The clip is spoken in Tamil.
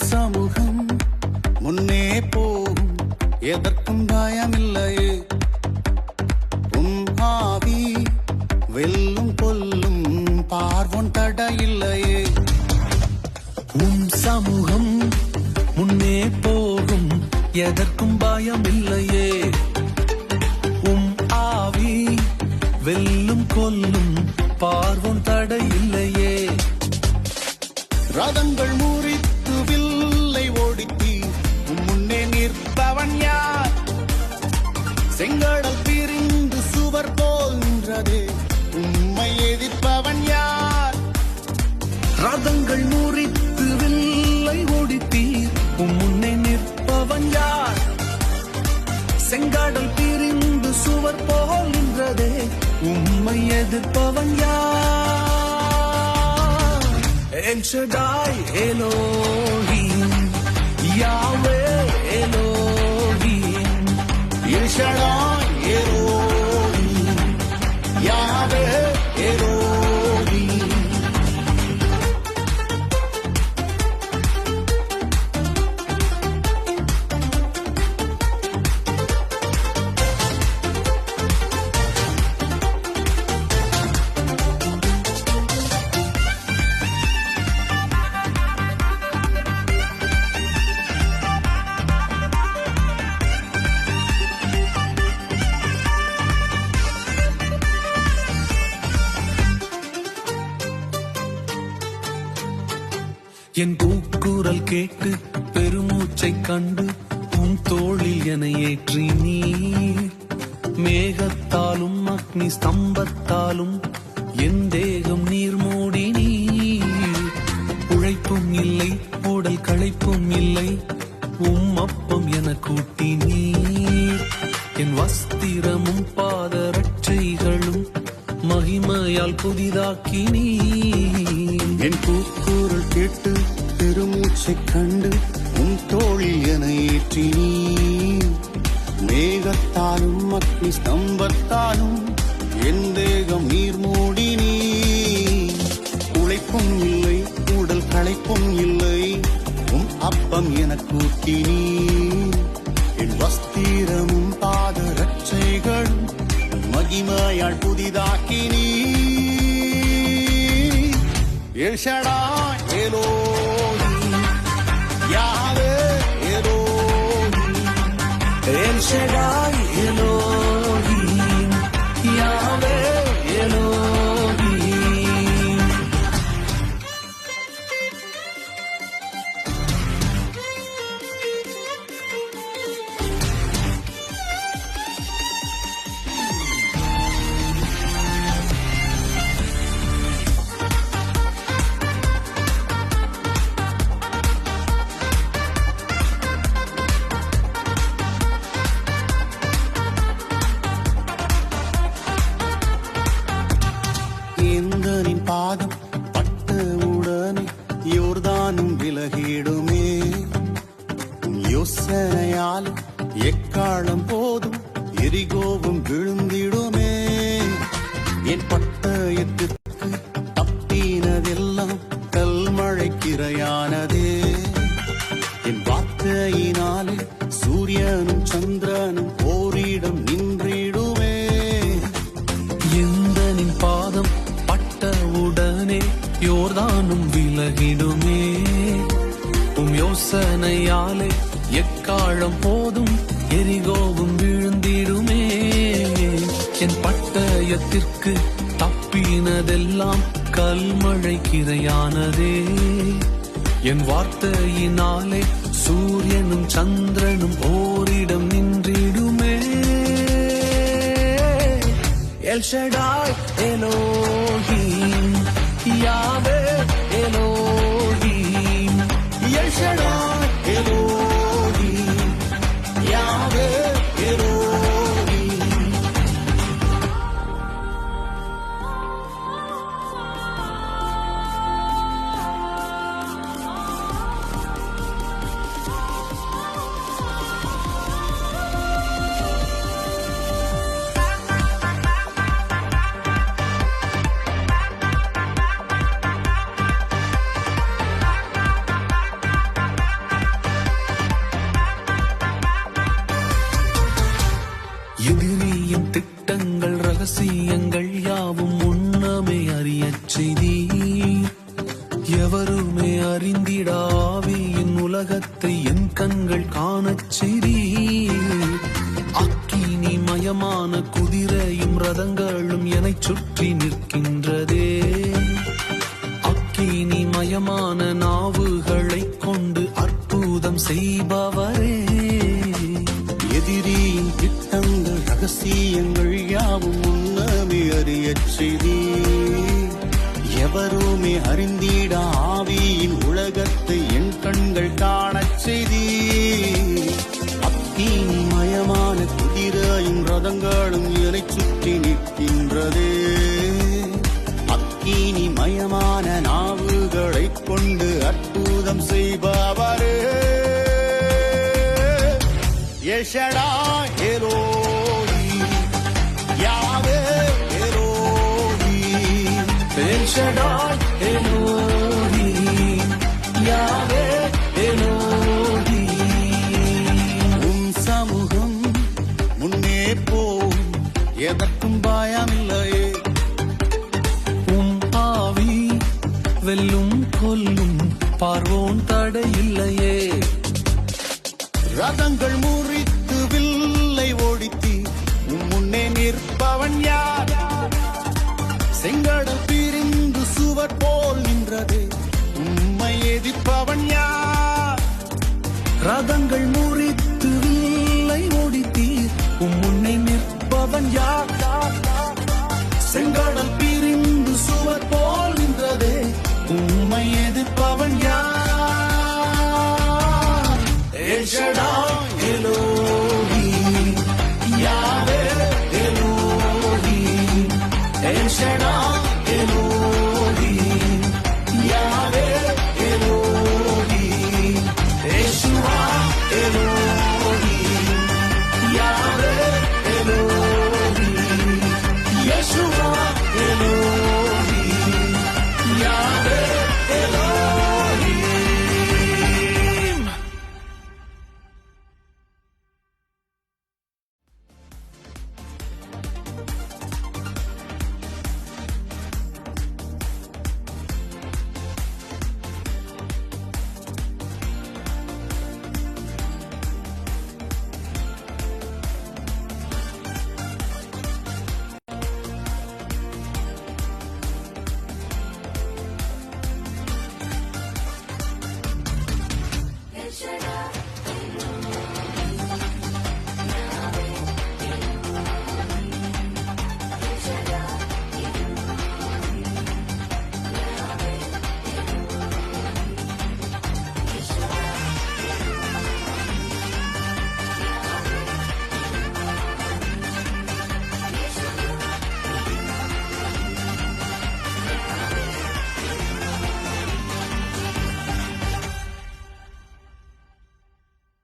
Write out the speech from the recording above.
சமூகம் முன்னே போகும் எதற்கும் பயமில்லையே ஆவி வெல்லும் கொல்லும் பார்வன் தடையில்லையே சமூகம் முன்னே போகும் எதற்கும் பயமில்லையே ஆவி வெல்லும் கொல்லும் பார்வன் தடையில்லையே ரதங்கள் முறித்து வில்லை ஓடித்தி முன்னே நிற்பவன் யார் செங்கடல் பிரிந்து சுவர் போல் நின்றதே உம்மை எதிர்ப்பவன் யார் ரதங்கள் முறித்து வில்லை ஓடித்தீர் முன்னே நிற்பவன் யார் செங்கடல் பிரிந்து சுவர் போல் நின்றதே உம்மை எதிர்ப்பவன் யார் El Shaddai Elohim, Yahweh Elohim, El Shaddai Elohim, Yahweh Elohim. என் கூக்குரல் கேட்டு பெருமூச்சை கண்டு உன் தோளில் என ஏற்றி நீர் மேகத்தாலும் அக்னி ஸ்தம்பத்தாலும் என் தேகம் நீர் மூடி நீர் உழைப்பும் இல்லை உடல் களைப்பும் இல்லை அப்பம் என கூட்டி நீர் என் வஸ்திரமும் பாதரட்சைகளும் மகிமையால் புதிதாக்கி நீர் என் கூக்குரல் கேட்டு பெருமூச்சை கண்டு உன் தோளில் என ஏற்றி நீ மேகத்தாலும் அக்னி ஸ்தம்பத்தாலும் என் தேகம் நீர் மூடி நீ உழைப்பும் இல்லை உடல் களைப்பும் இல்லை அப்பம் என கூட்டி நீ என் வஸ்திரமும் பாதரட்சைகளும் மகிமையால் புதிதாக்கி நீ El Shaddai Elohim, Yahweh Elohim, El Shaddai Elohim, Yahweh Elohim. பாதம் பட்ட உடனே யோர்தானும் விலகிடுமே யோசனையால் எக்காலம் போதும் எரிகோவும் விழுந்திடுமே என் பட்டயத்திற்கு தப்பினதெல்லாம் கல்மழைக்கிரையானதே என் வார்த்தையினாலே சூரியனும் சந்திரனும் ஓரிடம் நின்றிடுமே எந்தனின் பாதம் உடனே யோர்தானும் விலகிடுமே யோசனையாலே எக்காலம் போதும் எரிகோவும் விழுந்திடுமே என் பட்டயத்திற்கு தப்பினதெல்லாம் கல்மழைக்கிரையானதே என் வார்த்தையினாலே சூரியனும் சந்திரனும் ஓரிடம் நின்றிடுமே El Shaddai Elohim, Yahweh Elohim, El Shaddai Elohim. எவருமே அறிந்திடாவியின் உலகத்தை என் கண்கள் காணச் செய்தீர். அக்கினி மயமான குதிரையும் ரதங்களும் என்னைச் சுற்றி நிற்கின்றதே. அக்கினி மயமான நாவுகளைக் கொண்டு அற்புதம் செய்பவரே. எதிரியின் திட்டங்கள் ரகசியங்கள் யாவும் முன்னமே அறியச் செய்தீர். எவருமே அறிந்திட ஆவியின் உலகத்தை என் கண்கள் காணச் செய்தீர். அக்கினி மயமான குதிரையும் ரதங்களும் என்னைச் சுற்றி நிற்கின்றதே. அக்கினி மயமான நாவுகளைக் கொண்டு அற்புதம் செய்பவரே. El Shaddai Elohim, Yahweh Elohim. El Shaddai Elohim, Yahweh Elohim. உம் சமூகம் முன்னே போம், எதற்கும் பயமில்லையே. உம் ஆவி வெல்லும் கொல்லும், பார்வோன் தடையில்லையே. ரதங்கள் முறித்து வில்லை ஓடித்தி உம் முன்னே நிற்பவன் யார்? செங்கடல் பிரிந்து சுவர் போல் நின்றது, உம்மை எதிர்ப்பவன் யார்? ரதங்கள் முறித்து வில்லை ஓடித்தீர், உம் முன்னே நிற்பவன் யார்? செங்கடல் பிரிந்து சுவர் போல் நின்றதே, உம்மை எதிர்ப்பவன் யார்? L Shaddai Elohim.